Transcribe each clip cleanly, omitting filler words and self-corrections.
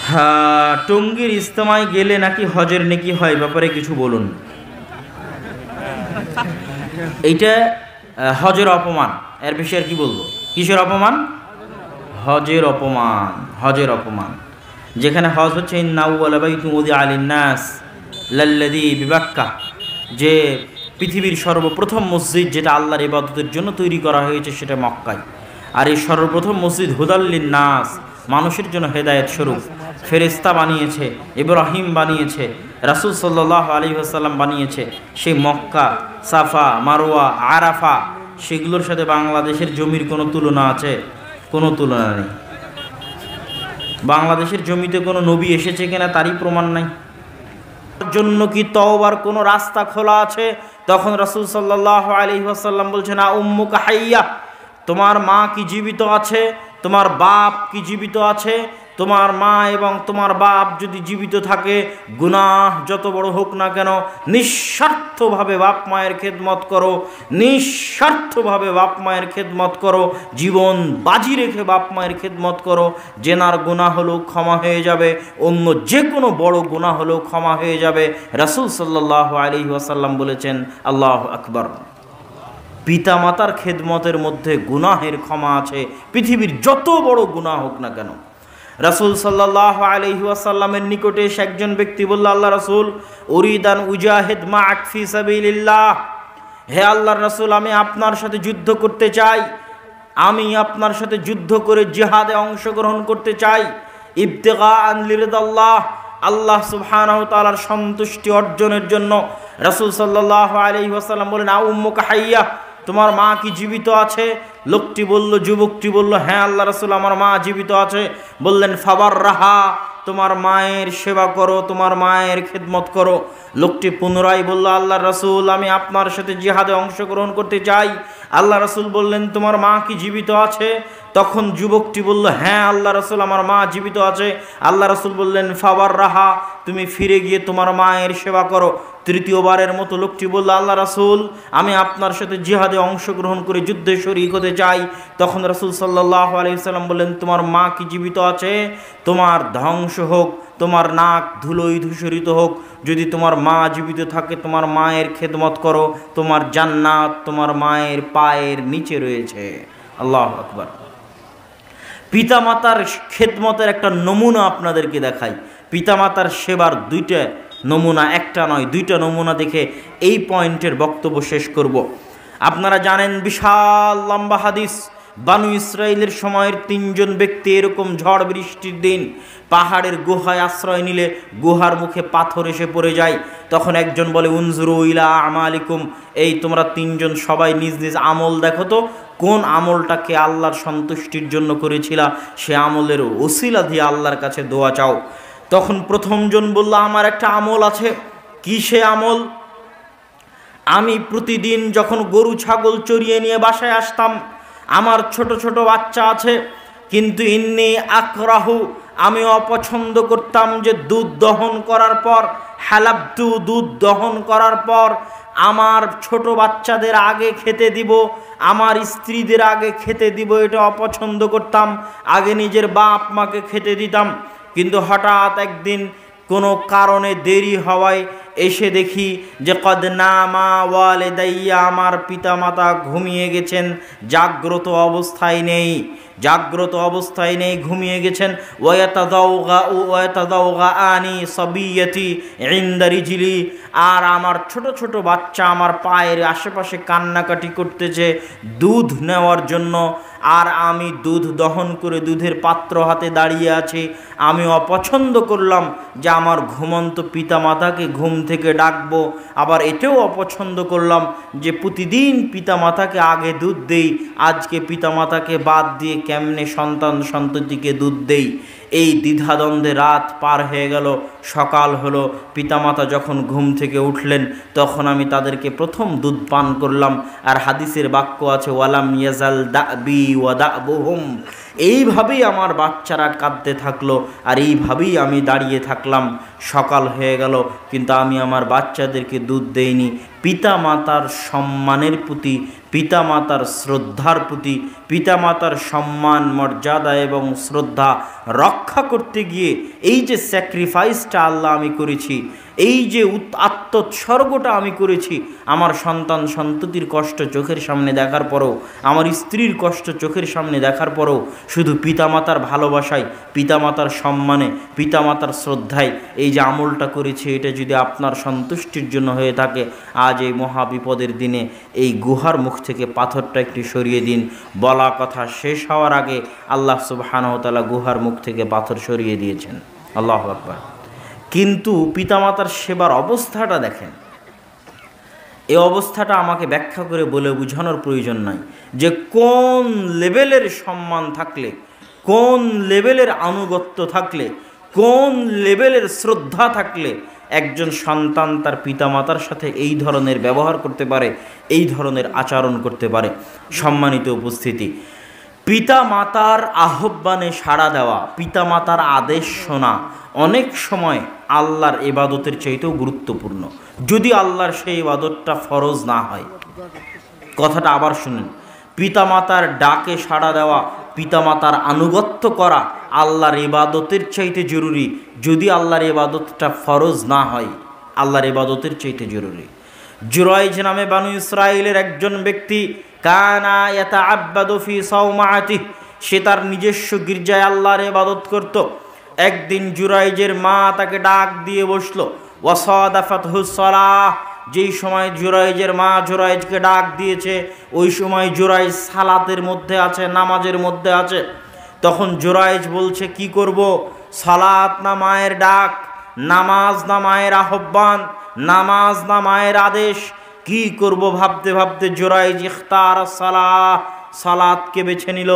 হ্যাঁ, টঙ্গীর ইজতেমায় গেলে নাকি হজের নেকি হয়, ব্যাপারে কিছু বলুন। এইটা হজের অপমান, এর বিষয়ে আর কি বলবো। কিসের অপমান? হজের অপমান। হজের অপমান। যেখানে হজ হচ্ছে আলিন্নাস লাল্লাযী বিবাক্কা, যে পৃথিবীর সর্বপ্রথম মসজিদ যেটা আল্লাহর ইবাদতের জন্য তৈরি করা হয়েছে সেটা মক্কায়। আর এই সর্বপ্রথম মসজিদ হুদাল্লিন নাস, মানুষের জন্য হেদায়েত স্বরূপ। ফেরেশতা বানিয়েছে, ইব্রাহিম বানিয়েছে, রাসূল সাল্লাল্লাহু আলাইহি ওয়াসাল্লাম বানিয়েছে। সেই মক্কা, সাফা, মারওয়া, আরাফা, সেগুলোর সাথে বাংলাদেশের জমির কোনো তুলনা আছে? কোনো তুলনা নেই। বাংলাদেশের জমিতে কোনো নবী এসেছে কিনা তারই প্রমাণ নাই। জন্য কি তওবার কোনো রাস্তা খোলা আছে? তখন রাসূল সাল্লাল্লাহু আলাইহি ওয়াসাল্লাম বলছেন, আ উম্মুকা হাইয়া, তোমার মা কি জীবিত আছে? তোমার বাপ কি জীবিত আছে? তোমার মা এবং তোমার বাপ যদি জীবিত থাকে, গুনাহ যত বড় হোক না কেন, নিঃস্বার্থভাবে বাপ মায়ের খেদমত করো, নিঃস্বার্থভাবে বাপ মায়ের খেদমত করো, জীবন বাজি রেখে বাপ মায়ের খেদমত করো। জেনার গুনাহ হলেও ক্ষমা হয়ে যাবে, অন্য যে কোনো বড় গুনাহ হলেও ক্ষমা হয়ে যাবে। রাসূল সাল্লাল্লাহু আলাইহি ওয়াসাল্লাম বলেছেন, আল্লাহু আকবার। পিতা মাতার খেদমতের মধ্যে গুনাহের ক্ষমা আছে, পৃথিবীর যত বড় গুনাহ হোক না কেন। রাসূল সাল্লাল্লাহু আলাইহি ওয়াসাল্লামের নিকটে এসে একজন ব্যক্তি বলল, আল্লাহ রাসূল, উরিদান উজাহিদ মা'আক ফি সাবিলিল্লাহ, হে আল্লাহর রাসূল, আমি আপনার সাথে যুদ্ধ করতে চাই, আমি আপনার সাথে যুদ্ধ করে জিহাদে অংশগ্রহণ করতে চাই। ইবতিগাআন লিরিদাল্লাহ, আল্লাহ সুবহানাহু ওয়া তাআলার সন্তুষ্টি অর্জনের জন্য। রাসূল সাল্লাল্লাহু আলাইহি ওয়াসাল্লাম বলেন, আ উম্মুকা হাইয়া, তোমার মা কি জীবিত আছে? লোকটি বলল, যুবকটি বলল, হ্যাঁ আল্লাহ রাসূল, আমার মা জীবিত আছে। বললেন, ফাবাররাহা, তোমার মায়ের সেবা করো, তোমার মায়ের খেদমত করো। লোকটি পুনরায় বলল, আল্লাহ রাসূল, আমি আপনার সাথে জিহাদে অংশগ্রহণ করতে চাই। আল্লাহ রাসূল বললেন, তোমার মা কি জীবিত আছে? তখন যুবকটি বলল, হ্যাঁ আল্লাহ রাসূল, আমার মা জীবিত আছে। আল্লাহ রাসূল বললেন, ফাবাররাহা, তুমি ফিরে গিয়ে তোমার মায়ের সেবা করো। তৃতীয়বারের মতো লোকটি বলল, আল্লাহ রাসূল, আমি আপনার সাথে জিহাদে অংশগ্রহণ করে যুদ্ধে শরীক হতে চাই। তখন রাসূল সাল্লাল্লাহু আলাইহি ওয়াসাল্লাম বললেন, তোমার মা কি জীবিত আছে? তোমার ধ্বংস হোক, তোমার নাক ধুলোয় ধূসরিত হোক, যদি তোমার মা জীবিত থাকে তোমার মায়ের খেদমত করো, তোমার জান্নাত তোমার মায়ের পায়ের নিচে রয়েছে। আল্লাহু আকবার। পিতামাতার খেদমতের একটা নমুনা আপনাদেরকে দেখাই। পিতামাতার সেবার দুইটা নমুনা, একটা নয়, দুইটা নমুনা দেখে এই পয়েন্টের বক্তব্য শেষ করব। আপনারা জানেন, বিশাল লম্বা হাদিস, বানু ইসরাইলের সময়ের তিনজন ব্যক্তি এরকম ঝড় বৃষ্টির দিন পাহাড়ের গুহায় আশ্রয় নিলে গুহার মুখে পাথর এসে পড়ে যায়। তখন একজন বলে, উনজুরু ইলা আমালিকুম, এই তোমরা তিনজন সবাই নিজ নিজ আমল দেখো তো, কোন আমলটাকে আল্লাহর সন্তুষ্টির জন্য করেছিলা, সে আমলের ওসিলা দিয়ে আল্লাহর কাছে দোয়া চাও। তখন প্রথমজন বলল, আমার একটা আমল আছে। কি সে আমল? আমি প্রতিদিন যখন গরু ছাগল চড়িয়ে নিয়ে বাসায় আসতাম, আমার ছোট ছোট বাচ্চা আছে, কিন্তু ইন্নী আকরাহু, আমি অপছন্দ করতাম যে দুধ দহন করার পর, হালাবতু, দুধ দহন করার পর আমার ছোট বাচ্চাদের আগে খেতে দিব, আমার স্ত্রীদের আগে খেতে দিব, এটা অপছন্দ করতাম। আগে নিজের বাপ মাকে খেতে দিতাম, কিন্তু হঠাৎ একদিন কোনো কারণে দেরি হওয়ায় এসে দেখি যে কদ নামা ওয়ালিদাইয়া, আমার পিতামাতা ঘুমিয়ে গেছেন, জাগ্রত অবস্থায় নেই, জাগ্রত অবস্থায় নেই, ঘুমিয়ে গেছেন। ওয়াতাদাওগা আনি সাবিয়াতি ইনদা রিজলি, আর আমার ছোট ছোট বাচ্চা আমার পায়ের আশেপাশে কান্নাকাটি করতেছে দুধ নেওয়ার জন্য, আর আমি দুধ দহন করে দুধের পাত্র হাতে দাঁড়িয়ে আছি। আমি অপছন্দ করলাম যে আমার ঘুমন্ত পিতামাতাকে ঘুম থেকে ডাকবো, আবার এটাও অপছন্দ করলাম যে প্রতিদিন পিতামাতাকে আগে দুধ দেই, আজকে পিতামাতাকে বাদ দিয়ে কেমনে সন্তান সন্ততিকে দুধ দেই। এই দ্বিধাদ্বন্দ্বে রাত পার হয়ে গেল, সকাল হলো। পিতামাতা যখন ঘুম থেকে উঠলেন তখন আমি তাদেরকে প্রথম দুধ পান করলাম। আর হাদিসের বাক্য আছে, ওয়ালাম ইয়াজাল দাবি ওয়া দাবুহুম, এইভাবেই আমার বাচ্চারা কাঁদতে থাকলো, আর এইভাবেই আমি দাঁড়িয়ে থাকলাম। সকাল হয়ে গেল, কিন্তু আমি আমার বাচ্চাদেরকে দুধ দেইনি। পিতামাতার সম্মানের প্রতি, পিতামাতার শ্রদ্ধার প্রতি, পিতামাতার সম্মান মর্যাদা এবং শ্রদ্ধা রক্ষা করতে গিয়ে এই যে স্যাক্রিফাইসটা আল্লাহ আমি করেছি, এই যে আত্মোৎসর্গটা আমি করেছি, আমার সন্তান সন্ততির কষ্ট চোখের সামনে দেখার পরও, আমার স্ত্রীর কষ্ট চোখের সামনে দেখার পরও শুধু পিতামাতার ভালোবাসায়, পিতামাতার সম্মানে, পিতামাতার শ্রদ্ধায় এই যে আমলটা করেছি, এটা যদি আপনার সন্তুষ্টির জন্য হয়ে থাকে, আজ এই মহাবিপদের দিনে এই গুহার মুখ থেকে পাথরটা একটু সরিয়ে দিন। বলা কথা শেষ হওয়ার আগে আল্লাহ সুবহানাহু ওয়া তাআলা গুহার মুখ থেকে পাথর সরিয়ে দিয়েছেন। আল্লাহু আকবার। কিন্তু পিতামাতার সেবার অবস্থাটা দেখেন, এই অবস্থাটা আমাকে ব্যাখ্যা করে বলে বোঝানোর প্রয়োজন নাই যে কোন লেভেলের সম্মান থাকলে, কোন লেভেলের আনুগত্য থাকলে, কোন লেভেলের শ্রদ্ধা থাকলে একজন সন্তান তার পিতামাতার সাথে এই ধরনের ব্যবহার করতে পারে, এই ধরনের আচরণ করতে পারে। সম্মানিত উপস্থিতি, পিতামাতার আহ্বানে সাড়া দেওয়া, পিতামাতার আদেশ শোনা অনেক সময় আল্লাহর ইবাদতের চাইতেও গুরুত্বপূর্ণ, যদি আল্লাহর সেই ইবাদতটা ফরজ না হয়। কথাটা আবার শুনুন, পিতামাতার ডাকে সাড়া দেওয়া, পিতামাতার আনুগত্য করা আল্লাহর ইবাদতের চাইতে জরুরি, যদি আল্লাহর ইবাদতটা ফরজ না হয়। আল্লাহর ইবাদতের চাইতে জরুরি। জুরাইজ নামে বানু ইসরাইলের একজন ব্যক্তি, কানা ইয়াতাআব্বাদু ফি সাওমাআতিহি, সে তার নিজস্ব গির্জায় আল্লাহর ইবাদত করত। একদিন জুরাইজের মা তাকে ডাক দিয়ে বসলো। ওয়াসাদাফাতহুস সালাহ, যেই সময় জুরাইজের মা জুরাইজকে ডাক দিয়েছে, ওই সময় জুরাইজ সালাতের মধ্যে আছে, নামাজের মধ্যে আছে। তখন জুরাইজ বলছে, কি করব? সালাত না মায়ের ডাক, নামাজ না মায়ের আহ্বান, নামাজ না মায়ের আদেশ, কি করব ভাবতে ভাবতে জুরাইজ ইখতার সালাহ, সালাতকে বেছে নিল,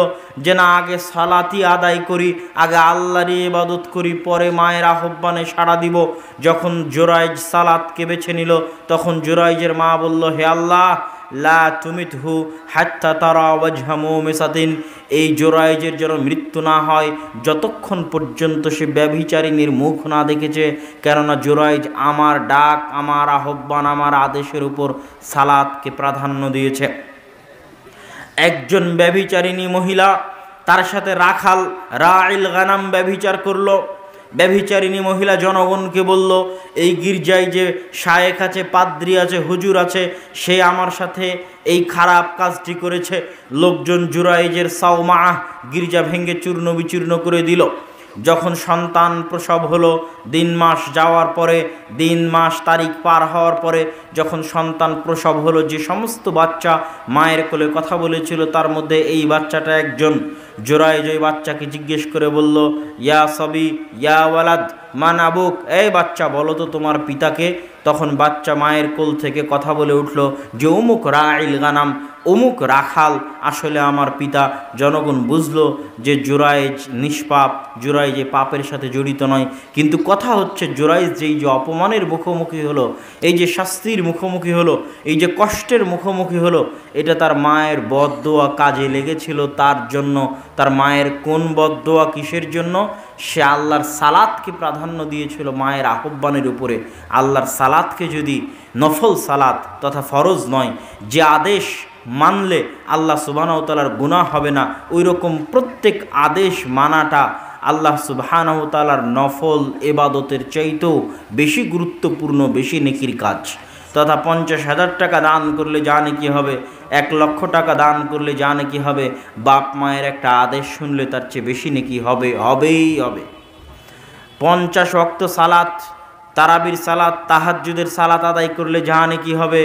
যে না আগে সালাতই আদায় করি, আগে আল্লাহর ইবাদত করি, পরে মায়ের আহ্বানে সাড়া দিব। যখন জুরাইজ সালাতকে বেছে নিল, তখন জুরাইজের মা বলল, হে আল্লাহ, লা তুমিতহু হাত্তা তারা ওয়াজহা মুমিসাতিন, এই জুরাইজের যেন মৃত্যু না হয় যতক্ষণ পর্যন্ত সে ব্যভিচারিণীর মুখ না দেখেছে, কেননা জুরাইজ আমার ডাক, আমার আহ্বান, আমার আদেশের উপর সালাতকে প্রাধান্য দিয়েছে। একজন ব্যভিচারিণী মহিলা, তার সাথে রাখাল রাইল গানাম ব্যভিচার করলো। ব্যভিচারিণী মহিলা জনগণকে বলল, এই গির্জায় যে শায়েখ আছে, পাদ্রী আছে, হুজুর আছে, সে আমার সাথে এই খারাপ কাজটি করেছে। লোকজন জুরাইজের সাওমাআহ গির্জা ভেঙে চূর্ণ বিচূর্ণ করে দিল। যখন সন্তান প্রসব হলো, দিন মাস যাওয়ার পরে, দিন মাস তারিখ পার হওয়ার পরে যখন সন্তান প্রসব হলো, যে সমস্ত বাচ্চা মায়ের কোলে কথা বলেছিল তার মধ্যে এই বাচ্চাটা একজন। জুরাইজ ওই বাচ্চাকে জিজ্ঞেস করে বলল, ইয়া সবি ইয়া ওয়ালাদ মান আবুক, এই বাচ্চা বলো তো তোমার পিতাকে। তখন বাচ্চা মায়ের কোল থেকে কথা বলে উঠল যে অমুক রাইল গানাম, অমুক রাখাল আসলে আমার পিতা। জনগণ বুঝলো যে জুরাইজ নিষ্পাপ, জুরাইজ এই পাপের সাথে জড়িত নয়। কিন্তু কথা হচ্ছে, জুরাইজ যেই যে অপমানের মুখোমুখি হলো, এই যে শাস্তির মুখোমুখি হলো, এই যে কষ্টের মুখোমুখি হলো, এটা তার মায়ের বদদোয়া কাজে লেগেছিল। তার জন্য, তার মায়ের কোন বদদোয়া, কিসের জন্য? সে আল্লাহর সালাতকে প্রাধান্য দিয়েছিল মায়ের আহ্বানের উপরে। আল্লাহর সালাতকে যদি নফল সালাত তথা ফরজ নয়, যে আদেশ মানলে আল্লাহ সুবহানাহু ওয়া তাআলার গুনাহ হবে না, ওই রকম প্রত্যেক আদেশ মানাটা আল্লাহ সুবহানাহু ওয়া তাআলার নফল ইবাদতের চাইতেও বেশি গুরুত্বপূর্ণ, বেশি নেকির কাজ। তথা 50,000 টাকা দান করলে যা নেকি হবে, 1 লক্ষ টাকা দান করলে যা নেকি হবে, বাপ মায়ের একটা আদেশ শুনলে তার চেয়ে বেশি নেকি হবে, হবেই হবে। 50 ওয়াক্ত সালাত, তারাবির সালাত, তাহাজ্জুদের সালাত আদায় করলে যা নেকি হবে,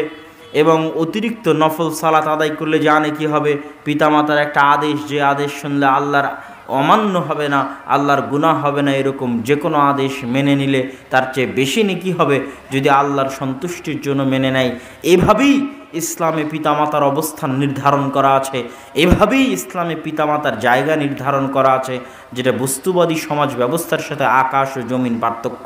এবং অতিরিক্ত নফল সালাত আদায় করলে যা নেকি হবে। পিতামাতার একটা আদেশ, যে আদেশ শুনলে আল্লাহর অমান্য হবে না, আল্লাহর গুনাহ হবে না, এরকম যে কোনো আদেশ মেনে নিলে তার চেয়ে বেশি নেকি হবে যদি আল্লাহর সন্তুষ্টির জন্য মেনে নেয়। এভাবেই ইসলামে পিতামাতার অবস্থান নির্ধারণ করা আছে, এভাবেই ইসলামে পিতামাতার জায়গা নির্ধারণ করা আছে, যেটা বস্তুবাদী সমাজ ব্যবস্থার সাথে আকাশ ও জমিন পার্থক্য।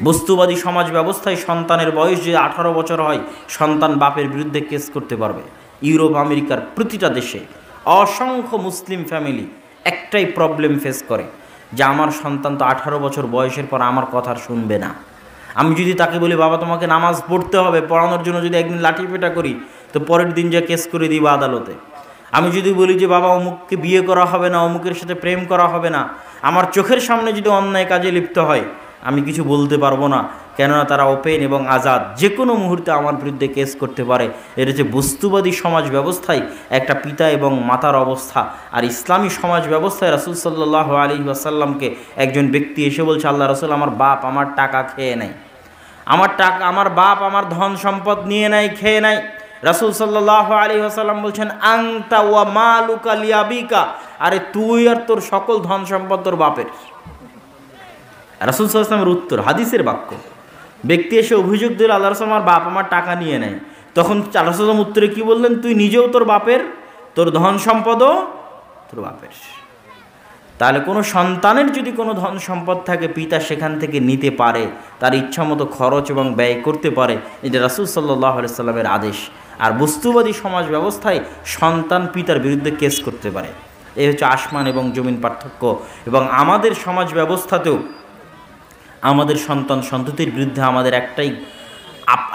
বস্তুবাদী সমাজ ব্যবস্থায় সন্তানের বয়স যে 18 বছর হয়, সন্তান বাপের বিরুদ্ধে কেস করতে পারবে। ইউরোপ আমেরিকার প্রতিটা দেশে অসংখ্য মুসলিম ফ্যামিলি একটাই প্রবলেম ফেস করে, যে আমার সন্তান তো 18 বছর বয়সের পর আমার কথা শুনবে না, আমি যদি তাকে বলি বাবা তোমাকে নামাজ পড়তে হবে, পড়ানোর জন্য যদি একদিন লাঠিপেটা করি তো পরের দিন যা কেস করে দিব আদালতে। আমি যদি বলি যে বাবা অমুককে বিয়ে করা হবে না, অমুকের সাথে প্রেম করা হবে না, আমার চোখের সামনে যদি অন্যায় কাজে লিপ্ত হয় আমি কিছু বলতে পারবো না, কেননা তারা ওপেন এবং আজাদ যে কোনো মুহূর্তে আমার বিরুদ্ধে কেস করতে পারে। এটা হচ্ছে বস্তুবাদী সমাজ ব্যবস্থায় একটা পিতা এবং মাতার অবস্থা। আর ইসলামী সমাজ ব্যবস্থায় রাসূল সাল্লাল্লাহু আলাইহি ওয়াসাল্লামকে একজন ব্যক্তি এসে বলছে, আল্লাহ রাসূল আমার বাপ আমার টাকা খেয়ে নেয়, আমার বাপ আমার ধন সম্পদ নিয়ে নেয়, খেয়ে নেয়। রাসূল সাল্লাল্লাহু আলাইহি ওয়াসাল্লাম বলছেন আনতা ওয়া মালুকা লিয়াবিকা, আরে তুই আর তোর সকল ধন সম্পদ তোর বাপের। রাসূল সাল্লাল্লাহু আলাইহি ওয়াসাল্লামের উত্তর, হাদিসের বাক্য। ব্যক্তি এসে অভিযোগ দিল আল্লাহ রাসূল আমার বাপ আমার টাকা নিয়ে নেয়, তখন রাসূল সাল্লাল্লাহু আলাইহি ওয়াসাল্লাম উত্তরে কি বললেন, তুই নিজেও তোর বাপের, তোর ধন সম্পদও তোর বাপের। তাহলে কোনো সন্তানের যদি কোনো ধন সম্পদ থাকে পিতা সেখান থেকে নিতে পারে, তার ইচ্ছামতো খরচ এবং ব্যয় করতে পারে, এটা রাসূল সাল্লাল্লাহু আলাইহি ওয়াসাল্লামের আদেশ। আর বস্তুবাদী সমাজ ব্যবস্থায় সন্তান পিতার বিরুদ্ধে কেস করতে পারে। এই হচ্ছে আসমান এবং জমিন পার্থক্য। এবং আমাদের সমাজ ব্যবস্থাতেও আমাদের সন্তান সন্ততির বিরুদ্ধে আমাদের একটাই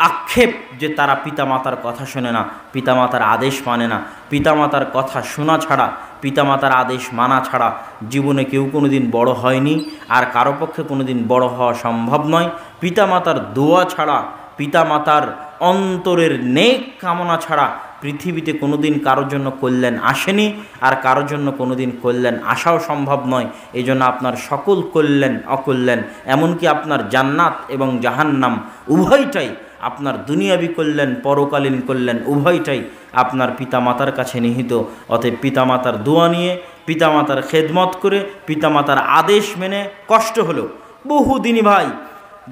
আক্ষেপ যে তারা পিতামাতার কথা শোনে না, পিতামাতার আদেশ মানে না। পিতামাতার কথা শোনা ছাড়া, পিতামাতার আদেশ মানা ছাড়া জীবনে কেউ কোনো দিন বড় হয়নি, আর কারো পক্ষে কোনো দিন বড় হওয়া সম্ভব নয়। পিতামাতার দোয়া ছাড়া, পিতামাতার অন্তরের নেক কামনা ছাড়া পৃথিবীতে কোনো দিন কারোর জন্য কল্যাণ আসেনি, আর কারোর জন্য কোনো দিন কল্যাণ আসাও সম্ভব নয়। এই জন্য আপনার সকল কল্যাণ অকল্যাণ, এমনকি আপনার জান্নাত এবং জাহান্নাম উভয়টাই, আপনার দুনিয়াবি কল্যাণ পরকালীন কল্যাণ উভয়টাই আপনার পিতামাতার কাছে নিহিত। অতএব পিতামাতার দোয়া নিয়ে, পিতামাতার খেদমত করে, পিতামাতার আদেশ মেনে কষ্ট হলেও বহুদিনই ভাই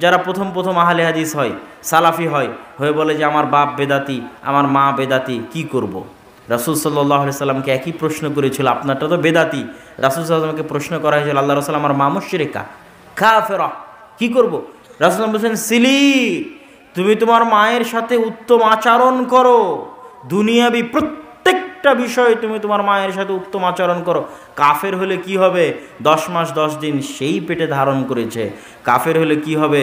যারা প্রথম প্রথম আহলে হাদিস হয়, সালাফি হয়, হয়ে বলে যে আমার বাপ বেদাতি, আমার মা বেদাতি, কি করব। রাসূল সাল্লাল্লাহু আলাইহি সাল্লামকে একই প্রশ্ন করেছিল, আপনারটা তো বেদাতি। রাসূল সাল্লাল্লাহু আলাইহি সাল্লামকে প্রশ্ন করা হয়েছিল, আল্লাহ রাসূল আমার মা মুশরিকা কাফেরা, কি করব। রাসূল বলেছেন সিলি, তুমি তোমার মায়ের সাথে উত্তম আচরণ করো, দুনিয়াবি প্রত্যেকটা বিষয়ে তুমি তোমার মায়ের সাথে উত্তম আচরণ করো। কাফের হলে কি হবে, 10 মাস 10 দিন সেই পেটে ধারণ করেছে। কাফের হলে কি হবে,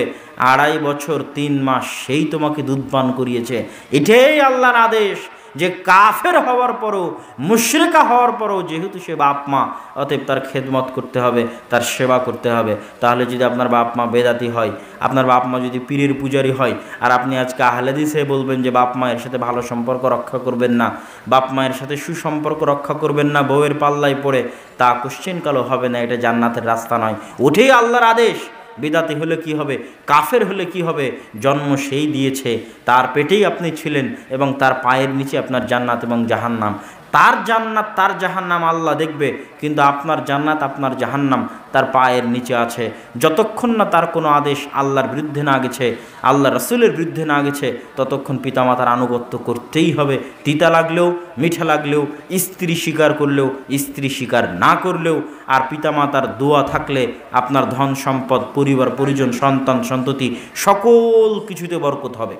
2.5 বছর 3 মাস সেই তোমাকে দুধ পান করিয়েছে। এটাই আল্লাহর আদেশ যে কাফের হওয়ার পরও, মুশরিকা হওয়ার পরও যেহেতু সে বাপ মা, অতএব তার খেদমত করতে হবে, তার সেবা করতে হবে। তাহলে যদি আপনার বাপ মা বেদাতি হয়, আপনার বাপ মা যদি পীরের পূজারী হয়, আর আপনি আজকে আহলে হাদিসে বলবেন যে বাপ মায়ের সাথে ভালো সম্পর্ক রক্ষা করবেন না, বাপ মায়ের সাথে সুসম্পর্ক রক্ষা করবেন না, বউয়ের পাল্লায় পড়ে, তা কোশ্চেন কালো হবে না, এটা জান্নাতের রাস্তা নয়। ওঠেই আল্লাহর আদেশ। বিদাতি হলে কি হবে, কাফের হলে কি হবে, জন্ম সেই দিয়েছে, তার পেটেই আপনি ছিলেন, এবং তার পায়ের নিচে আপনার জান্নাত এবং জাহান্নাম। তার জান্নাত তার জাহান্নাম আল্লাহ দেখবে, কিন্তু আপনার জান্নাত আপনার জাহান্নাম তার পায়ের নিচে আছে। যতক্ষণ না তার কোনো আদেশ আল্লাহর বিরুদ্ধে না গেছে, আল্লাহ রাসূলের বিরুদ্ধে না গেছে, ততক্ষণ পিতামাতার আনুগত্য করতেই হবে। তিতা লাগলেও, মিঠা লাগলেও, স্ত্রী স্বীকার করলেও, স্ত্রী স্বীকার না করলেও। আর পিতামাতার দোয়া থাকলে আপনার ধন সম্পদ, পরিবার পরিজন, সন্তান সন্ততি সকল কিছুতে বরকত হবে।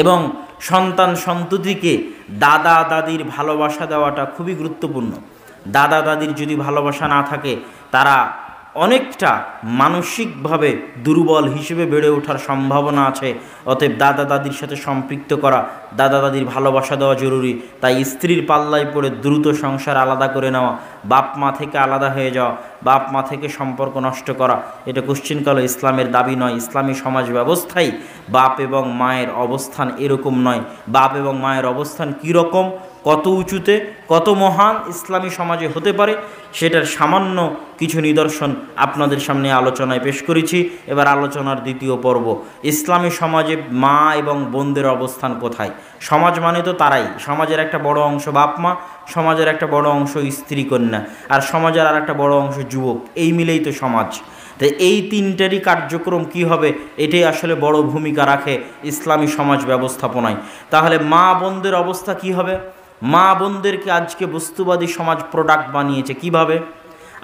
এবং সন্তান সন্ততিকে দাদা দাদির ভালোবাসা দেওয়াটা খুবই গুরুত্বপূর্ণ। দাদা দাদির যদি ভালোবাসা না থাকে, তারা অনেকটা মানসিকভাবে দুর্বল হিসেবে বেড়ে ওঠার সম্ভাবনা আছে। অতএব দাদা দাদির সাথে সম্পৃক্ত করা, দাদা দাদির ভালোবাসা দেওয়া জরুরি। তাই স্ত্রীর পাল্লায় পড়ে দ্রুত সংসার আলাদা করে নেওয়া, বাপ মা থেকে আলাদা হয়ে যাওয়া, বাপ মা থেকে সম্পর্ক নষ্ট করা, এটা কোশ্চিনকালে ইসলামের দাবি নয়। ইসলামী সমাজ ব্যবস্থায় বাপ এবং মায়ের অবস্থান এরকম নয়। বাপ এবং মায়ের অবস্থান কীরকম, কত উঁচুতে, কত মহান ইসলামী সমাজে হতে পারে, সেটার সামান্য কিছু নিদর্শন আপনাদের সামনে আলোচনায় পেশ করেছি। এবার আলোচনার দ্বিতীয় পর্ব, ইসলামী সমাজে মা এবং বোনদের অবস্থান কোথায়। সমাজ মানে তো তারাই, সমাজের একটা বড় অংশ বাপ মা, সমাজের একটা বড় অংশ স্ত্রী কন্যা, আর সমাজের আর একটা বড় অংশ যুবক, এই মিলেই তো সমাজ। তো এই তিনটারই কার্যক্রম কি হবে, এটাই আসলে বড় ভূমিকা রাখে ইসলামী সমাজ ব্যবস্থাপনায়। তাহলে মা বোনদের অবস্থা কি হবে? মা বোনদেরকে আজকে বস্তুবাদী সমাজ প্রোডাক্ট বানিয়েছে কিভাবে?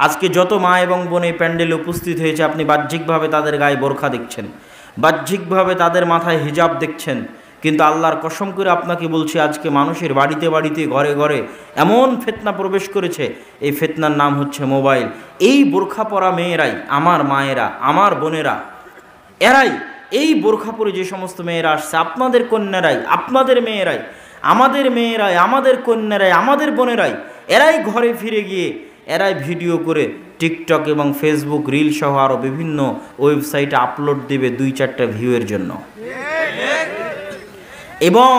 আজকে যত মা এবং বোন এই প্যান্ডেলে উপস্থিত হয়েছে, আপনি বাহ্যিকভাবে তাদের গায়ে বোরখা দেখছেন, বাহ্যিকভাবে তাদের মাথায় হিজাব দেখছেন, কিন্তু আল্লাহর কসম করে আপনাকে বলছি, আজকে মানুষের বাড়িতে বাড়িতে, ঘরে ঘরে এমন ফিতনা প্রবেশ করেছে, এই ফিতনার নাম হচ্ছে মোবাইল। এই বোরখা পরা মেয়েরাই, আমার মায়েরা, আমার বোনেরা, এরাই এই বোরখা পরে যে সমস্ত মেয়েরা আসছে, আপনাদের কন্যারাই, আপনাদের মেয়েরাই, আমাদের মেয়েরাই, আমাদের কন্যারাই, আমাদের বোনেরাই, এরাই ঘরে ফিরে গিয়ে এরাই ভিডিও করে টিকটক এবং ফেসবুক রিল সহ আরও বিভিন্ন ওয়েবসাইটে আপলোড দেবে 2-4টা ভিউয়ের জন্য। এবং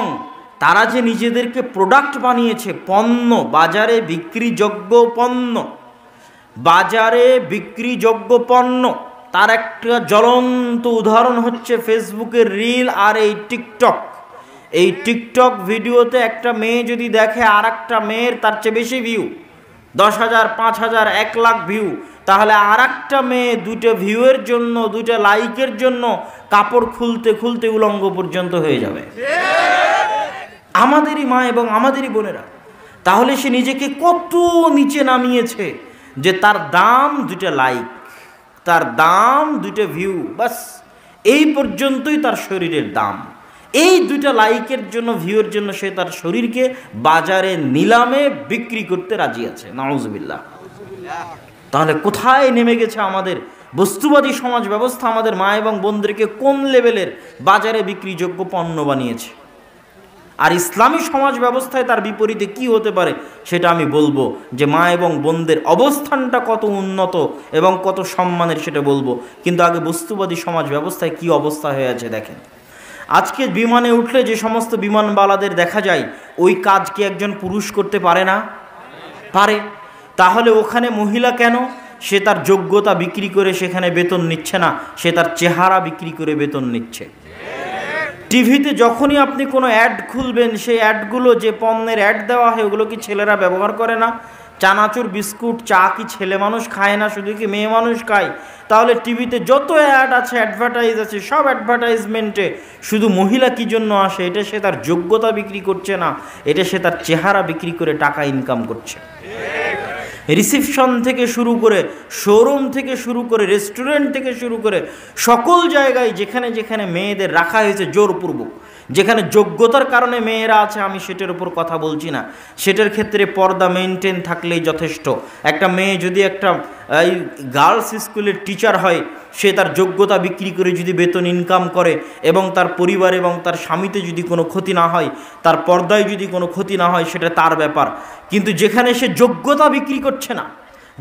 তারা যে নিজেদেরকে প্রোডাক্ট বানিয়েছে, পণ্য, বাজারে বিক্রিযোগ্য পণ্য, বাজারে বিক্রিযোগ্য পণ্য, তার একটা জ্বলন্ত উদাহরণ হচ্ছে ফেসবুকের রিল আর এই টিকটক। এই টিকটক ভিডিওতে একটা মেয়ে যদি দেখে আর একটা মেয়ের তার চেয়ে বেশি ভিউ, 10,000, 5,000, 1 লাখ ভিউ, তাহলে আর একটা মেয়ে 2টা ভিউয়ের জন্য, 2টা লাইকের জন্য কাপড় খুলতে খুলতে উলঙ্গ পর্যন্ত হয়ে যাবে। আমাদেরই মা এবং আমাদেরই বোনেরা। তাহলে সে নিজেকে কত নিচে নামিয়েছে যে তার দাম 2টা লাইক, তার দাম 2টা ভিউ, বাস এই পর্যন্তই তার শরীরের দাম। এই 2টা লাইকের জন্য, ভিউয়ের জন্য সে তার শরীরকে বাজারে নিলামে বিক্রি করতে রাজি আছে। নাউজুবিল্লাহ। তাহলে কোথায় নেমে গেছে আমাদের বস্তুবাদী সমাজ ব্যবস্থা? আমাদের মা এবং বোনদেরকে কোন লেভেলের বাজারে বিক্রিযোগ্য পণ্য বানিয়েছে। আর ইসলামী সমাজ ব্যবস্থায় তার বিপরীতে কি হতে পারে সেটা আমি বলবো, যে মা এবং বোনদের অবস্থানটা কত উন্নত এবং কত সম্মানের সেটা বলবো। কিন্তু আগে বস্তুবাদী সমাজ ব্যবস্থায় কি অবস্থা হয়ে আছে দেখেন। আজকে বিমানে উঠলে যে সমস্ত বিমানবালাদের দেখা যায়, ওই কাজ কি একজন পুরুষ করতে পারে না? পারে। তাহলে ওখানে মহিলা কেন? সে তার যোগ্যতা বিক্রি করে সেখানে বেতন নিচ্ছে না, সে তার চেহারা বিক্রি করে বেতন নিচ্ছে। টিভিতে যখনই আপনি কোনো অ্যাড খুলবেন, সেই অ্যাডগুলো যে পণ্যের অ্যাড দেওয়া হয় ওগুলো কি ছেলেরা ব্যবহার করে না? চানাচুর, বিস্কুট, চা কি ছেলে মানুষ খায় না, শুধু কি মেয়ে মানুষ খায়? তাহলে টিভিতে যত অ্যাড আছে, অ্যাডভার্টাইজ আছে, সব অ্যাডভার্টাইজমেন্টে শুধু মহিলা কী জন্য আসে? এটা সে তার যোগ্যতা বিক্রি করছে না, এটা সে তার চেহারা বিক্রি করে টাকা ইনকাম করছে। রিসেপশন থেকে শুরু করে, শোরুম থেকে শুরু করে, রেস্টুরেন্ট থেকে শুরু করে সকল জায়গায় যেখানে যেখানে মেয়েদের রাখা হয়েছে জোরপূর্বক, যেখানে যোগ্যতার কারণে মেয়েরা আছে, আমি সেটার উপর কথা বলছি না, সেটার ক্ষেত্রে পর্দা মেনটেন থাকলেই যথেষ্ট। একটা মেয়ে যদি একটা এই গার্লস স্কুলের টিচার হয়, সে তার যোগ্যতা বিক্রি করে যদি বেতন ইনকাম করে এবং তার পরিবার এবং তার স্বামীতে যদি কোনো ক্ষতি না হয়, তার পর্দায় যদি কোনো ক্ষতি না হয়, সেটা তার ব্যাপার। কিন্তু যেখানে সে যোগ্যতা বিক্রি করছে না,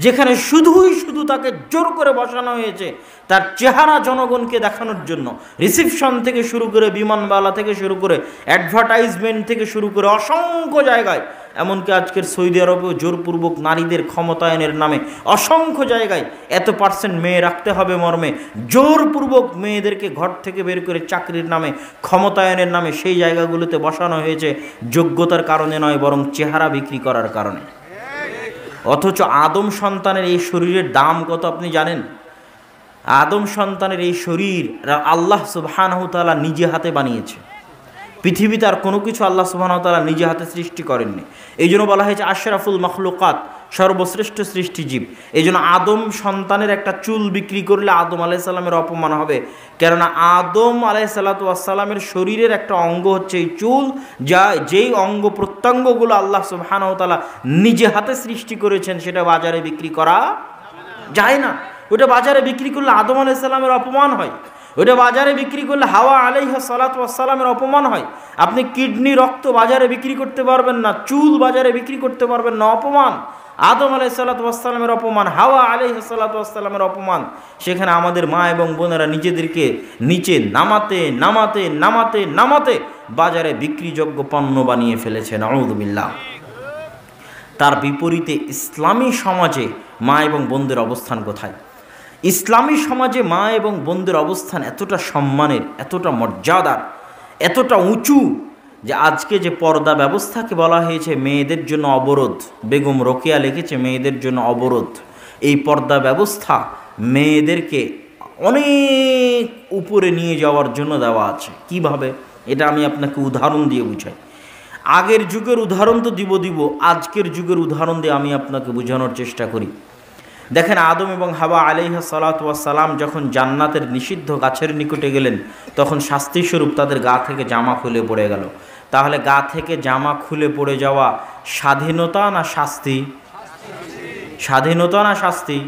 যেখানে শুধুই শুধু তাকে জোর করে বসানো হয়েছে তার চেহারা জনগণকে দেখানোর জন্য, রিসেপশন থেকে শুরু করে, বিমানবালা থেকে শুরু করে, অ্যাডভার্টাইজমেন্ট থেকে শুরু করে অসংখ্য জায়গায়, এমনকি আজকের সৌদি আরবেও জোরপূর্বক নারীদের ক্ষমতায়নের নামে অসংখ্য জায়গায় এত % মেয়ে রাখতে হবে মর্মে জোরপূর্বক মেয়েদেরকে ঘর থেকে বের করে চাকরির নামে, ক্ষমতায়নের নামে সেই জায়গাগুলোতে বসানো হয়েছে যোগ্যতার কারণে নয়, বরং চেহারা বিক্রি করার কারণে। অথচ আদম সন্তানের এই শরীরের দাম কত আপনি জানেন? আদম সন্তানের এই শরীর আল্লাহ সুবহানাহু ওয়া তাআলা নিজে হাতে বানিয়েছে। পৃথিবীতে আর কোনো কিছু আল্লাহ সুবহানাহু ওয়া তাআলা নিজে হাতে সৃষ্টি করেননি। এই জন্য বলা হয়েছে আশরাফুল মখলুকাত, সর্বশ্রেষ্ঠ সৃষ্টিজীব। এই জন্য আদম সন্তানের একটা চুল বিক্রি করলে আদম আলাইহিস সালামের অপমান হবে, কেননা আদম আলাইহিস সালামের শরীরের একটা অঙ্গ হচ্ছে এই চুল, যেই অঙ্গ প্রত্যঙ্গগুলো আল্লাহ সুবহানাহু ওয়া তাআলা নিজে হাতে সৃষ্টি করেছেন, সেটা বাজারে বিক্রি করা যায় না। ওটা বাজারে বিক্রি করলে আদম আলাইহিস সালামের অপমান হয়, ওটা বাজারে বিক্রি করলে হাওয়া আলাইহিস সালামের অপমান হয়। আপনি কিডনি, রক্ত বাজারে বিক্রি করতে পারবেন না, চুল বাজারে বিক্রি করতে পারবেন না, অপমান। আদম আলাইহিস সালামের অপমান, হাওয়া আলাইহিস সালামের অপমান। সেখানে আমাদের মা এবং বোনেরা নিজেদেরকে নিচে নামাতে নামাতে নামাতে নামাতে বাজারে বিক্রিযোগ্য পণ্য বানিয়ে ফেলেছে। নাউযুবিল্লাহ। তার বিপরীতে ইসলামী সমাজে মা এবং বোনদের অবস্থান কোথায়? ইসলামী সমাজে মা এবং বোনদের অবস্থান এতটা সম্মানের, এতটা মর্যাদার, এতটা উঁচু যে আজকে যে পর্দা ব্যবস্থাকে বলা হয়েছে মেয়েদের জন্য অবরোধ, বেগম রোকেয়া লিখেছে মেয়েদের জন্য অবরোধ। এই পর্দা ব্যবস্থা মেয়েদেরকে অনেক উপরে নিয়ে যাওয়ার জন্য দেওয়া আছে। কিভাবে? এটা আমি আপনাকে উদাহরণ দিয়ে বুঝাই। আগের যুগের উদাহরণ তো দিব, আজকের যুগের উদাহরণ দিয়ে আমি আপনাকে বোঝানোর চেষ্টা করি। দেখেন, আদম এবং হাওয়া আলাইহিস সালাম যখন জান্নাতের নিষিদ্ধ গাছের নিকটে গেলেন, তখন শাস্তিস্বরূপ তাদের গা থেকে জামা খুলে পড়ে গেল। তাহলে গা থেকে জামা খুলে পড়ে যাওয়া স্বাধীনতা না শাস্তি? স্বাধীনতা না শাস্তি?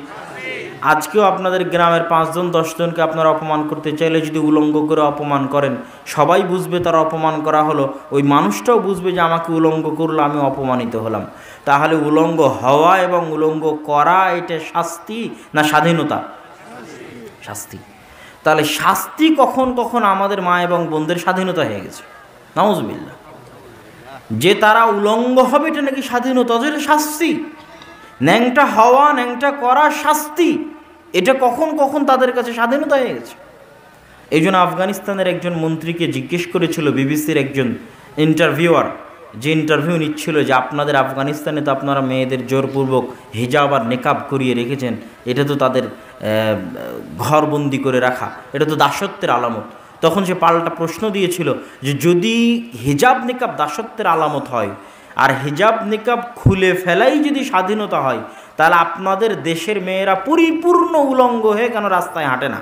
আজকেও আপনাদের গ্রামের 5 জন 10 জনকে আপনারা অপমান করতে চাইলে যদি উলঙ্গ করে অপমান করেন, সবাই বুঝবে তারা অপমান করা হলো, ওই মানুষটাও বুঝবে যে আমাকে উলঙ্গ করলো, আমি অপমানিত হলাম। তাহলে উলঙ্গ হওয়া এবং উলঙ্গ করা এটা শাস্তি না স্বাধীনতা? শাস্তি। তাহলে শাস্তি কখন কখন আমাদের মা এবং বোনদের স্বাধীনতা হয়ে গেছে, নাউজুবিল্লাহ। যে তারা উলঙ্গ হবে এটা নাকি স্বাধীনতা, এটা শাস্তি। ন্যাংটা হওয়া, ন্যাংটা করা শাস্তি, এটা কখন কখন তাদের কাছে স্বাধীনতা হয়ে গেছে। এই জন্য আফগানিস্তানের একজন মন্ত্রীকে জিজ্ঞেস করেছিল বিবিসির একজন ইন্টারভিউয়ার, যে ইন্টারভিউ নিচ্ছিল, যে আপনাদের আফগানিস্তানে তো আপনারা মেয়েদের জোরপূর্বক হিজাব আর নেকাব করিয়ে রেখেছেন, এটা তো তাদের ঘরবন্দি করে রাখা, এটা তো দাসত্বের আলামত। তখন সে পাল্টা প্রশ্ন দিয়েছিল যে যদি হিজাব নেকাব দাসত্বের আলামত হয় আর হিজাব নিকাব খুলে ফেলাই যদি স্বাধীনতা হয়, তাহলে আপনাদের দেশের মেয়েরা পরিপূর্ণ উলঙ্গ হয়ে কেন রাস্তায় হাঁটে না?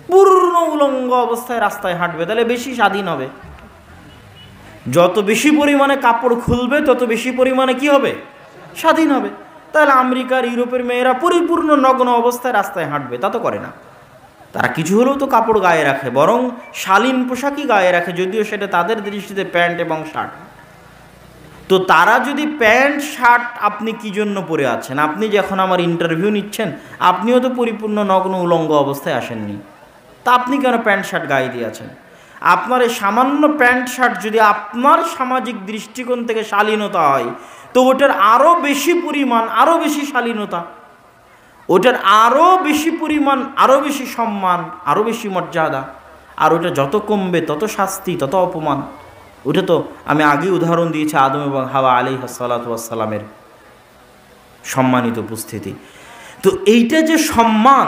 পূর্ণ উলঙ্গ অবস্থায় রাস্তায় হাঁটবে, তাহলে বেশি স্বাধীন হবে। যত বেশি পরিমাণে কাপড় খুলবে তত বেশি পরিমাণে কি হবে? স্বাধীন হবে। তাহলে আমেরিকার, ইউরোপের মেয়েরা পরিপূর্ণ নগ্ন অবস্থায় রাস্তায় হাঁটবে, তা তো করে না। তারা কিছু হলেও তো কাপড় গায়ে রাখে, বরং শালীন পোশাকই গায়ে রাখে, যদিও সেটা তাদের দৃষ্টিতে প্যান্ট এবং শার্ট। তো তারা যদি প্যান্ট শার্ট, আপনি কি জন্য পরে আছেন? আপনি যখন আমার ইন্টারভিউ নিচ্ছেন, আপনিও তো পরিপূর্ণ নগ্ন উলঙ্গ অবস্থায় আসেননি, তা আপনি কেন প্যান্ট শার্ট গায়ে দিয়ে আছেন? আপনার এই সামান্য প্যান্ট শার্ট যদি আপনার সামাজিক দৃষ্টিকোণ থেকে শালীনতা হয়, তো ওটার আরও বেশি পরিমাণ, আরও বেশি শালীনতা, ওটার আরও বেশি পরিমাণ, আরও বেশি সম্মান, আরও বেশি মর্যাদা। আর ওটা যত কমবে তত শাস্তি, তত অপমান। ওটা তো আমি আগে উদাহরণ দিয়েছি আদম এবং হাওয়া আলাইহিস সালাতু ওয়াস সালামের সম্মানিত উপস্থিতি। তো এইটা যে সম্মান,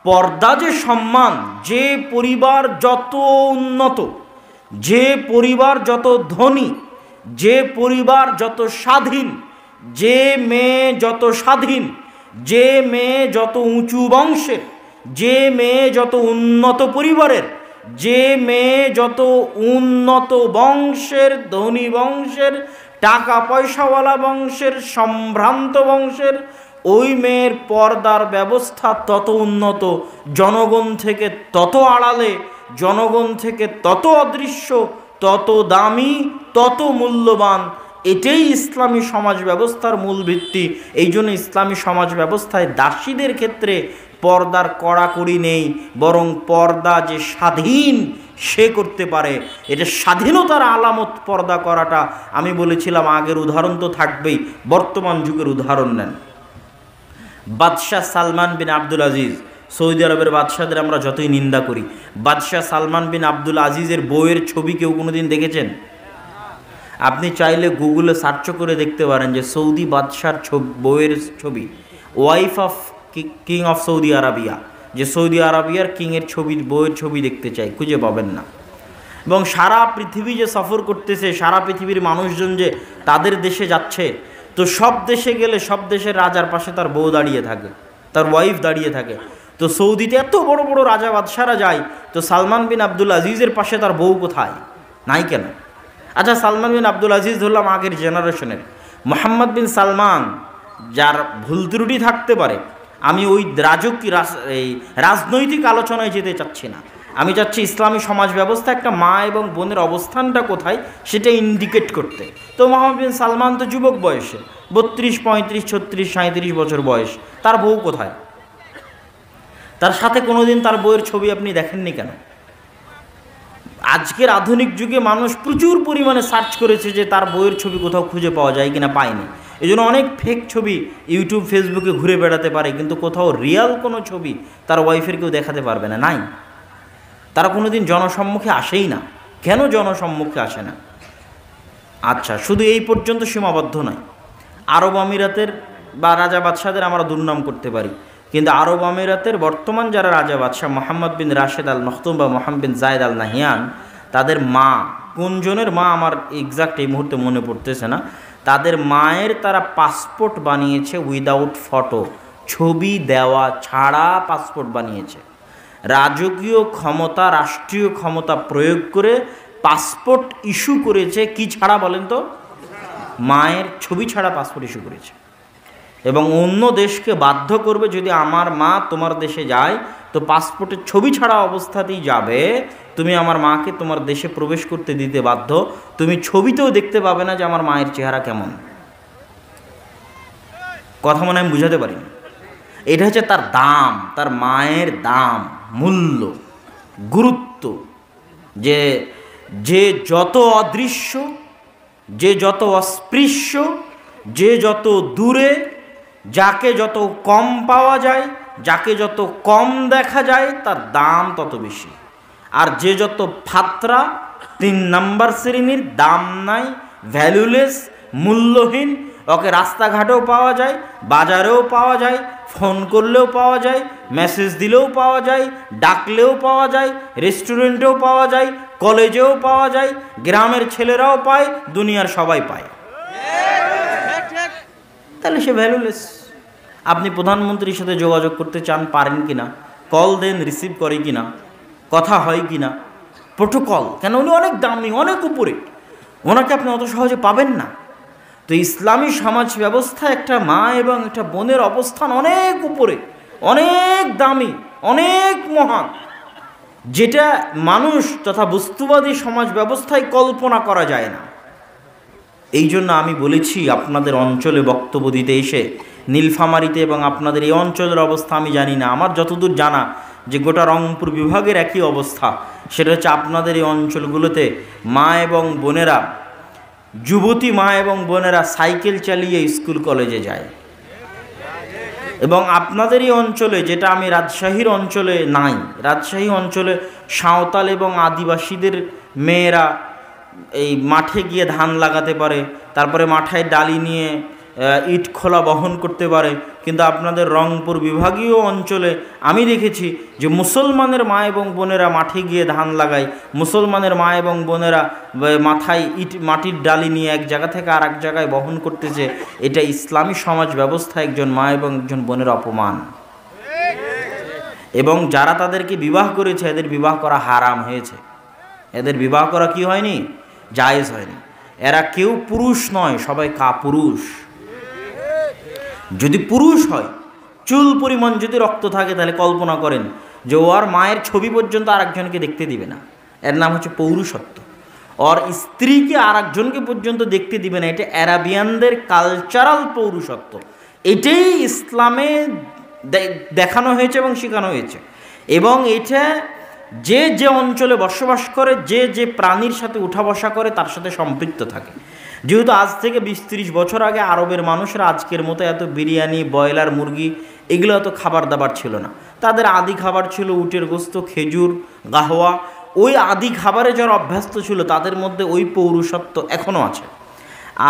পর্দা যে সম্মান, যে পরিবার যত উন্নত, যে পরিবার যত ধনী, যে পরিবার যত স্বাধীন, যে মেয়ে যত স্বাধীন, যে মেয়ে যত উঁচু বংশের, যে মেয়ে যত উন্নত পরিবারের, যে মেয়ে যত উন্নত বংশের, ধনী বংশের, টাকা পয়সাওয়ালা বংশের, সম্ভ্রান্ত বংশের, ওই মেয়ের পর্দার ব্যবস্থা তত উন্নত, জনগণ থেকে তত আড়ালে, জনগণ থেকে তত অদৃশ্য, তত দামি, তত মূল্যবান। এটাই ইসলামী সমাজ ব্যবস্থার মূল ভিত্তি। এই জন্য ইসলামী সমাজ ব্যবস্থায় দাসীদের ক্ষেত্রে পর্দার কড়াকড়ি নেই, বরং পর্দা যে স্বাধীন সে করতে পারে, এটা স্বাধীনতার আলামত পর্দা করাটা। আমি বলেছিলাম আগের উদাহরণ তো থাকবেই, বর্তমান যুগের উদাহরণ নেন। বাদশাহ সালমান বিন আব্দুল আজিজ, সৌদি আরবের বাদশাহদের আমরা যতই নিন্দা করি, বাদশাহ সালমান বিন আব্দুল আজিজের বউয়ের ছবি কেউ কোনোদিন দেখেছেন? আপনি চাইলে গুগলে সার্চ করে দেখতে পারেন যে সৌদি বাদশার বউয়ের ছবি, wife of king of Saudi Arabia, যে সৌদি আরবিয়ার কিংয়ের ছবি, বউয়ের ছবি দেখতে চাই, খুঁজে পাবেন না। এবং সারা পৃথিবী যে সফর করতেছে, সারা পৃথিবীর মানুষজন যে তাদের দেশে যাচ্ছে, তো সব দেশে গেলে সব দেশের রাজার পাশে তার বউ দাঁড়িয়ে থাকে, তার ওয়াইফ দাঁড়িয়ে থাকে। তো সৌদিতে এত বড় বড় রাজা বাদশারা যায়, তো সালমান বিন আব্দুল আজিজের পাশে তার বউ কোথায়? নাই কেন? আচ্ছা, সালমান বিন আব্দুল আজিজ ধরলাম আগের জেনারেশনের, মোহাম্মদ বিন সালমান, যার ভুল ত্রুটি থাকতে পারে, আমি ওই রাজনৈতিক আলোচনায় যেতে চাচ্ছি না। আমি চাচ্ছি ইসলামী সমাজ ব্যবস্থা একটা মা এবং বোনের অবস্থানটা কোথায় সেটা ইন্ডিকেট করতে। তো মোহাম্মদ বিন সালমান তো যুবক বয়সে, 32, 35, 36, 37 বছর বয়স, তার বউ কোথায়? তার সাথে কোনোদিন তার বউয়ের ছবি আপনি দেখেননি কেন? আজকের আধুনিক যুগে মানুষ প্রচুর পরিমাণে সার্চ করেছে যে তার বইয়ের ছবি কোথাও খুঁজে পাওয়া যায় কিনা, পায়নি। এই জন্য অনেক ফেক ছবি ইউটিউব, ফেসবুকে ঘুরে বেড়াতে পারে, কিন্তু কোথাও রিয়াল কোনো ছবি তার ওয়াইফের কেউ দেখাতে পারবে না, নাই। তারা কোনোদিন জনসম্মুখে আসেই না। কেন জনসম্মুখে আসে না? আচ্ছা, শুধু এই পর্যন্ত সীমাবদ্ধ নয়। আরব আমিরাতের বা রাজা বাদশাদের আমরা দুর্নাম করতে পারি, কিন্তু আরব আমিরাতের বর্তমান যারা রাজা বাদশাহ, মোহাম্মদ বিন রাশেদ আল মখতুম বা মোহাম্মদ বিন জায়েদ আল নাহিয়ান, তাদের মা, কোনজনের মা আমার এক্সাক্ট এই মুহূর্তে মনে পড়তেছে না, তাদের মায়ের তারা পাসপোর্ট বানিয়েছে উইদাউট ফটো, ছবি দেওয়া ছাড়া পাসপোর্ট বানিয়েছে। রাজকীয় ক্ষমতা, রাষ্ট্রীয় ক্ষমতা প্রয়োগ করে পাসপোর্ট ইস্যু করেছে, কি ছাড়া বলেন তো? মায়ের ছবি ছাড়া পাসপোর্ট ইস্যু করেছে। এবং অন্য দেশকে বাধ্য করবে যদি আমার মা তোমার দেশে যায় তো পাসপোর্টের ছবি ছাড়া অবস্থাতেই যাবে, তুমি আমার মাকে তোমার দেশে প্রবেশ করতে দিতে বাধ্য, তুমি ছবিতেও দেখতে পাবে না যে আমার মায়ের চেহারা কেমন। কথা মনে আমি বুঝাতে পারি না। এটা হচ্ছে তার দাম, তার মায়ের দাম, মূল্য, গুরুত্ব, যে যে যত অদৃশ্য, যে যত অস্পৃশ্য, যে যত দূরে, যাকে যত কম পাওয়া যায়, যাকে যত কম দেখা যায়, তার দাম তত বেশি। আর যে যত ফাত্রা, 3 নাম্বার শ্রেণীর, দাম নাই, ভ্যালুলেস, মূল্যহীন, ওকে রাস্তাঘাটেও পাওয়া যায়, বাজারেও পাওয়া যায়, ফোন করলেও পাওয়া যায়, মেসেজ দিলেও পাওয়া যায়, ডাকলেও পাওয়া যায়, রেস্টুরেন্টেও পাওয়া যায়, কলেজেও পাওয়া যায়, গ্রামের ছেলেরাও পায়, দুনিয়ার সবাই পায়। তাহলে সে ভ্যালুলেস। আপনি প্রধানমন্ত্রীর সাথে যোগাযোগ করতে চান, পারেন কিনা, কল দেন, রিসিভ করে কিনা, কথা হয় কিনা, প্রোটোকল, কেন উনি অনেক দামি, অনেক উপরে, ওনাকে আপনি অত সহজে পাবেন না। তো ইসলামী সমাজ ব্যবস্থায় একটা মা এবং একটা বোনের অবস্থান অনেক উপরে, অনেক দামি, অনেক মহান, যেটা মানুষ তথা বস্তুবাদী সমাজ ব্যবস্থায় কল্পনা করা যায় না। এই জন্য আমি বলেছি আপনাদের অঞ্চলে বক্তব্য দিতে এসে, নীলফামারীতে এবং আপনাদের এই অঞ্চলের অবস্থা আমি জানি না, আমার যতদূর জানা যে গোটা রংপুর বিভাগের একই অবস্থা, সেটা হচ্ছে আপনাদের এই অঞ্চলগুলোতে মা এবং বোনেরা, যুবতী মা এবং বোনেরা সাইকেল চালিয়ে স্কুল কলেজে যায়। এবং আপনাদের এই অঞ্চলে, যেটা আমি রাজশাহীর অঞ্চলে নাই, রাজশাহী অঞ্চলে সাঁওতাল এবং আদিবাসীদের মেয়েরা এই মাঠে গিয়ে ধান লাগাতে পারে, তারপরে মাথায় ডালি নিয়ে ইট খোলা বহন করতে পারে। কিন্তু আপনাদের রংপুর বিভাগীয় অঞ্চলে আমি দেখেছি যে মুসলমানের মা এবং বোনেরা মাঠে গিয়ে ধান লাগায়, মুসলমানের মা এবং বোনেরা মাথায় মাটির ডালি নিয়ে এক জায়গা থেকে আর এক জায়গায় বহন করতেছে। এটা ইসলামী সমাজ ব্যবস্থা একজন মা এবং একজন বোনের অপমান। এবং যারা তাদেরকে বিবাহ করেছে এদের বিবাহ করা হারাম হয়েছে, এদের বিবাহ করা কি হয়নি, জায়েজ হয়নি। এরা কেউ পুরুষ নয়, সবাই কাপুরুষ। যদি পুরুষ হয়, চুল পরিমাণ যদি রক্ত থাকে, তাহলে কল্পনা করেন যে ওর মায়ের ছবি পর্যন্ত আর একজনকে দেখতে দিবে না, এর নাম হচ্ছে পৌরুষত্ব। ওর স্ত্রীকে আর একজনকে পর্যন্ত দেখতে দিবে না, এটা অ্যারাবিয়ানদের কালচারাল পৌরুষত্ব। এটাই ইসলামে দেখানো হয়েছে এবং শেখানো হয়েছে। এবং এটা যে যে অঞ্চলে বসবাস করে, যে যে প্রাণীর সাথে উঠা বসা করে, তার সাথে সম্পৃক্ত থাকে। যেহেতু আজ থেকে 20-30 বছর আগে আরবের মানুষরা আজকের মতো এত বিরিয়ানি, ব্রয়লার মুরগি এগুলো এত খাবার দাবার ছিল না। তাদের আদি খাবার ছিল উটের গোস্ত, খেজুর, গাহওয়া। ওই আদি খাবারে যারা অভ্যস্ত ছিল তাদের মধ্যে ওই পৌরুষত্ব এখনও আছে।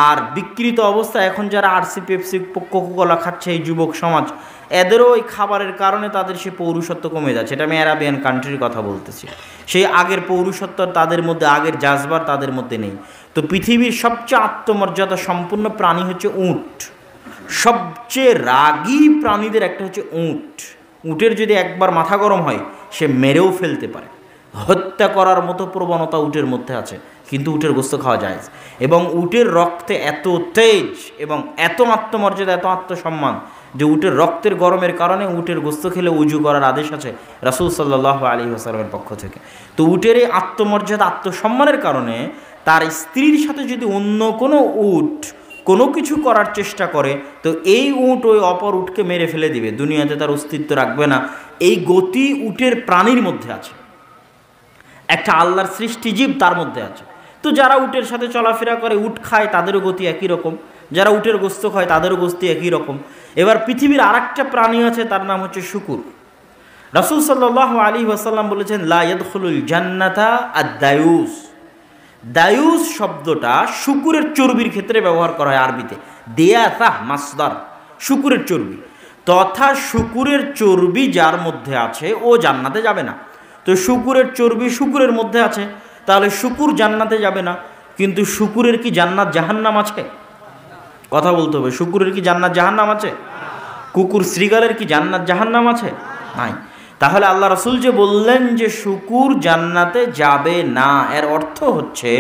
আর বিকৃত অবস্থা এখন যারা আরসি, পেপসি, কোকাকোলা খাচ্ছে এই যুবক সমাজ, এদেরও ওই খাবারের কারণে তাদের সেই পৌরুষত্ব কমে যাচ্ছে। এটা আমি অ্যারাবিয়ান কান্ট্রির কথা বলতেছি। সেই আগের পৌরুষত্ব তাদের মধ্যে, আগের জাজবার তাদের মধ্যে নেই। তো পৃথিবীর সবচেয়ে আত্মমর্যাদা সম্পূর্ণ প্রাণী হচ্ছে উট। সবচেয়ে রাগী প্রাণীদের একটা হচ্ছে উট। উটের যদি একবার মাথা গরম হয়, সে মেরেও ফেলতে পারে। হত্যা করার মতো প্রবণতা উটের মধ্যে আছে, কিন্তু উটের গোস্ত খাওয়া যায়। এবং উটের রক্তে এত তেজ এবং এত আত্মমর্যাদা, এত আত্মসম্মান যে উটের রক্তের গরমের কারণে উটের গোস্ত খেলে উজু করার আদেশ আছে রাসূল সাল্লাল্লাহু আলাইহি ওয়াসাল্লামের পক্ষ থেকে। তো উটের এই আত্মমর্যাদা, আত্মসম্মানের কারণে তার স্ত্রীর সাথে যদি অন্য কোনো উট কোনো কিছু করার চেষ্টা করে, তো এই উট ওই অপর উটকে মেরে ফেলে দিবে, দুনিয়াতে তার অস্তিত্ব রাখবে না। এই গতি উটের প্রাণীর মধ্যে আছে, একটা আল্লাহর সৃষ্টি জীব তার মধ্যে আছে। তো যারা উটের সাথে চলাফেরা করে, উট খায়, তাদেরও গতি একই রকম। যারা উটের গোস্ত খায় তাদেরও গতি একই রকম। এবার পৃথিবীর আরেকটা প্রাণী আছে, তার নাম হচ্ছে শুকুর। রাসূল সাল্লাল্লাহু আলাইহি ওয়াসাল্লাম বলেছেন, লা ইয়াদখুলুল জান্নাতা আদ-দায়ুস। দায়ুস শব্দটা শুকুরের চর্বির ক্ষেত্রে ব্যবহার করা হয় আরবিতে। দিয়াসা মাসদার, শুকুরের চর্বি। তথা শুকুরের চর্বি যার মধ্যে আছে ও জান্নাতে যাবে না। তো শুকুরের চর্বি শুকুরের মধ্যে আছে, তাহলে শুকুর জান্নাতে যাবে না। কিন্তু শুকুরের কি জান্নাত জাহান্নাম আছে? কথা বলতে হবে। শুকুরের কি জান্নাত জাহান্নাম আছে? কুকুর শ্রীগালের কি জান্নাত জাহান্নাম আছে? নাই। তাহলে আল্লাহ রাসূল যে বললেন যে শুকুর জান্নাতে যাবে না, এর অর্থ হচ্ছে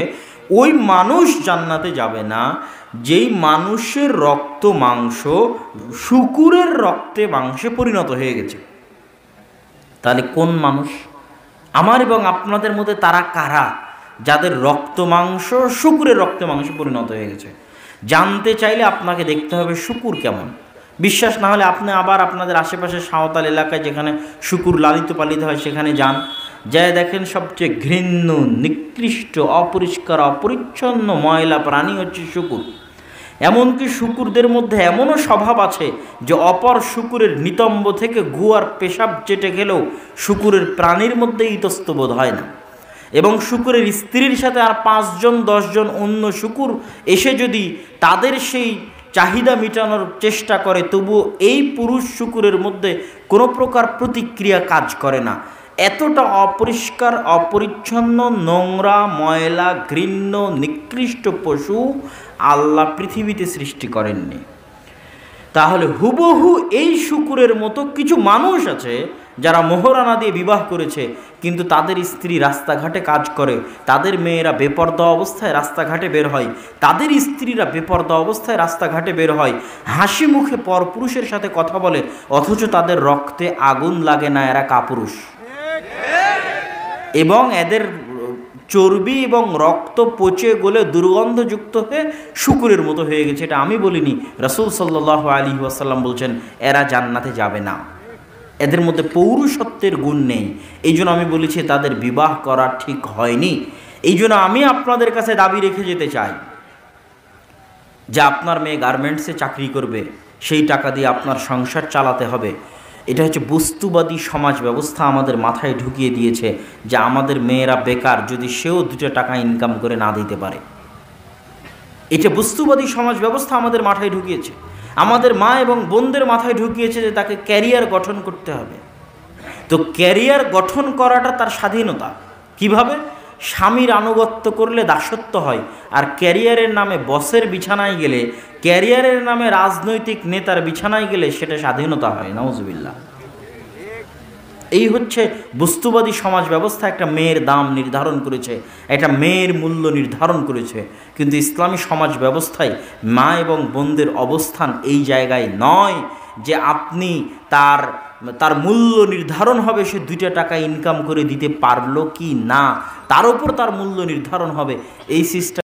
ওই মানুষ জান্নাতে যাবে না যেই মানুষের রক্ত মাংস শূকরের রক্তে মাংসে পরিণত হয়ে গেছে। তাহলে কোন মানুষ? আমার এবং আপনাদের মধ্যে তারা কারা যাদের রক্ত মাংস শূকরের রক্তে মাংসে পরিণত হয়ে গেছে? জানতে চাইলে আপনাকে দেখতে হবে শূকর কেমন। বিশ্বাস না হলে আপনি আবার আপনাদের আশেপাশে সাঁওতাল এলাকায় যেখানে শূকর লালিত পালিত হয় সেখানে যান, যাই দেখেন সবচেয়ে ঘৃণ্য, নিকৃষ্ট, অপরিষ্কার, অপরিচ্ছন্ন, ময়লা প্রাণী হচ্ছে শূকর। এমনকি শূকরদের মধ্যে এমনও স্বভাব আছে যে অপর শূকরের নিতম্ব থেকে গুয়ার পেশাব চেটে গেলেও শূকরের প্রাণীর মধ্যে ইতস্তবোধ হয় না। এবং শূকরের স্ত্রীর সাথে আর 5 জন 10 জন অন্য শূকর এসে যদি তাদের সেই চাহিদা মেটানোর চেষ্টা করে, তবুও এই পুরুষ শূকরের মধ্যে কোনো প্রকার প্রতিক্রিয়া কাজ করে না। এতটা অপরিষ্কার, অপরিচ্ছন্ন, নোংরা, ময়লা, ঘৃণ্য, নিকৃষ্ট পশু আল্লাহ পৃথিবীতে সৃষ্টি করেননি। তাহলে হুবহু এই শূকরের মতো কিছু মানুষ আছে যারা মোহরানা দিয়ে বিবাহ করেছে, কিন্তু তাদের স্ত্রী রাস্তাঘাটে কাজ করে, তাদের মেয়েরা বেপর্দা অবস্থায় রাস্তাঘাটে বের হয়, তাদের স্ত্রীরা বেপর্দা অবস্থায় রাস্তাঘাটে বের হয়, হাসি মুখে পরপুরুষের সাথে কথা বলে, অথচ তাদের রক্তে আগুন লাগে না, এরা কাপুরুষ। এবং এদের চর্বি এবং রক্ত পচে গলে দুর্গন্ধযুক্ত হয়ে শূকরের মতো হয়ে গেছে। এটা আমি বলিনি, রাসূল সাল্লাল্লাহু আলাইহি ওয়াসাল্লাম বলছেন এরা জান্নাতে যাবে না, এদের মধ্যে পৌরুষত্বের গুণ নেই। এই জন্য আমি বলেছি তাদের বিবাহ করা ঠিক হয়নি। এই জন্য আমি আপনাদের কাছে দাবি রেখে যেতে চাই যে আপনার মেয়ে গার্মেন্টসে চাকরি করবে, সেই টাকা দিয়ে আপনার সংসার চালাতে হবে। এটা হচ্ছে বস্তুবাদী সমাজ ব্যবস্থা আমাদের মাথায় ঢুকিয়ে দিয়েছে যে আমাদের মেয়েরা বেকার যদি সেও 2 টাকা ইনকাম করে না দিতে পারে। এটা বস্তুবাদী সমাজ ব্যবস্থা আমাদের মাথায় ঢুকিয়েছে, আমাদের মা এবং বোনদের মাথায় ঢুকিয়েছে যে তাকে ক্যারিয়ার গঠন করতে হবে। তো ক্যারিয়ার গঠন করাটা তার স্বাধীনতা। কিভাবে? স্বামীর আনুগত্য করলে দাসত্ব হয়, আর ক্যারিয়ারের নামে বসের বিছানায় গেলে, ক্যারিয়ারের নামে রাজনৈতিক নেতার বিছানায় গেলে সেটা স্বাধীনতা হয়। নাউজুবিল্লাহ। এই হচ্ছে বস্তুবাদী সমাজ ব্যবস্থা। একটা মেয়ের দাম নির্ধারণ করেছে, একটা মেয়ের মূল্য নির্ধারণ করেছে, কিন্তু ইসলামী সমাজ ব্যবস্থায় মা এবং বোনদের অবস্থান এই জায়গায় নয় যে আপনি তার মূল্য নির্ধারণ হবে সে 2 টাকা ইনকাম করে দিতে পারলো কি না, তার উপর তার মূল্য নির্ধারণ হবে। এই সিস্টেম